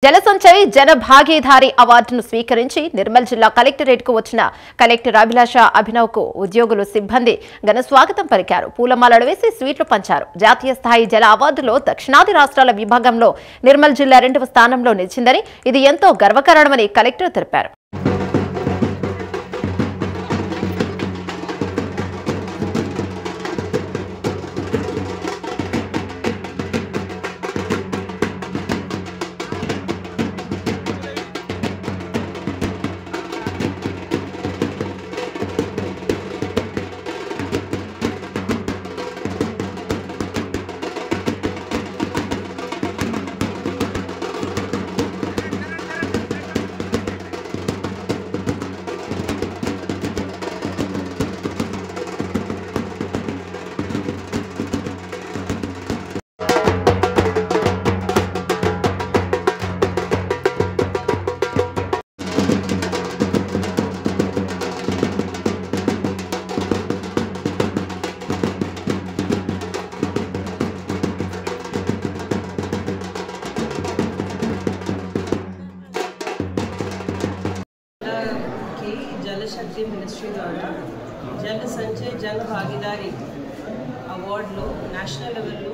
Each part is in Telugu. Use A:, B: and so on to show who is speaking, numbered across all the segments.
A: జలసంచయ్ జన భాగీదారి అవార్డును స్వీకరించి నిర్మల్ జిల్లా కలెక్టరేట్ కు వచ్చిన కలెక్టర్ అభిలాష అభినవ్ కు ఉద్యోగులు సిబ్బంది ఘన స్వాగతం పలికారు. పూలమాలలు వేసి స్వీట్లు పంచారు. జాతీయ స్థాయి జల అవార్డులో దక్షిణాది రాష్ట్రాల విభాగంలో నిర్మల్ జిల్లా 2వ స్థానంలో నిలిచిందని, ఇది ఎంతో గర్వకారణమని కలెక్టర్ తెలిపారు.
B: जल शक्ति मिनिस्ट्री द्वारा जल संचय जन भागीदारी అవార్డులో నేషనల్ లెవెల్లో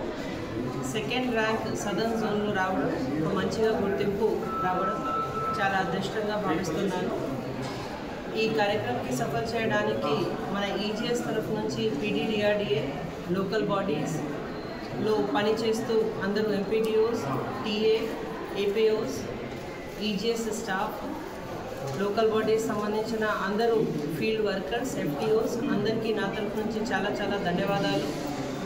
B: సెకండ్ ర్యాంక్ సదర్న్ జోన్లో రావడం, ఒక మంచిగా గుర్తింపు రావడం చాలా అదృష్టంగా భావిస్తున్నాను. ఈ కార్యక్రమాన్ని సఫలం చేయడానికి మన ఈజీఎస్ తరఫు నుంచి పీడీడీఆర్డీఏ లోకల్ బాడీస్లో పనిచేస్తూ అందరూ MPDOs, TA, APOs, EGS staff, local bodies సంబంధించిన అందరూ ఫీల్డ్ వర్కర్స్, ఎఫ్టీఓస్ అందరికీ నా తరఫు నుంచి చాలా చాలా ధన్యవాదాలు.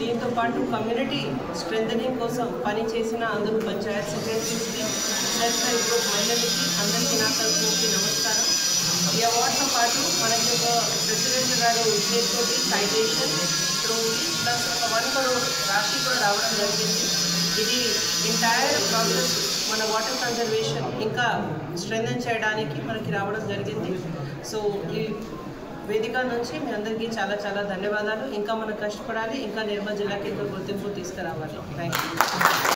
B: దీంతో పాటు కమ్యూనిటీ స్ట్రెంథనింగ్ కోసం పనిచేసిన అందరూ పంచాయత్ సెక్రటరీస్కి, సెల్ఫ్ హెల్ప్ గ్రూప్ మహిళలకి అందరికీ నా తరఫు నుంచి నమస్కారం. ఈ అవార్డుతో పాటు మనకి ఒక ప్రెసిడెంట్ గారు చేతితోటి సైటేషన్ ప్లస్ ఒక 1 crore రాశి కూడా రావడం జరిగింది. ఇది ఎంటైర్ ప్రాసెస్ మన వాటర్ కన్జర్వేషన్ ఇంకా స్ట్రెంథన్ చేయడానికి మనకి రావడం జరిగింది. సో ఈ వేదిక నుంచి మీ అందరికీ చాలా చాలా ధన్యవాదాలు. ఇంకా మనం కష్టపడాలి, ఇంకా నిర్మల్ జిల్లాకి ఇంకా గుర్తింపు తీసుకురావాలి. Thank you.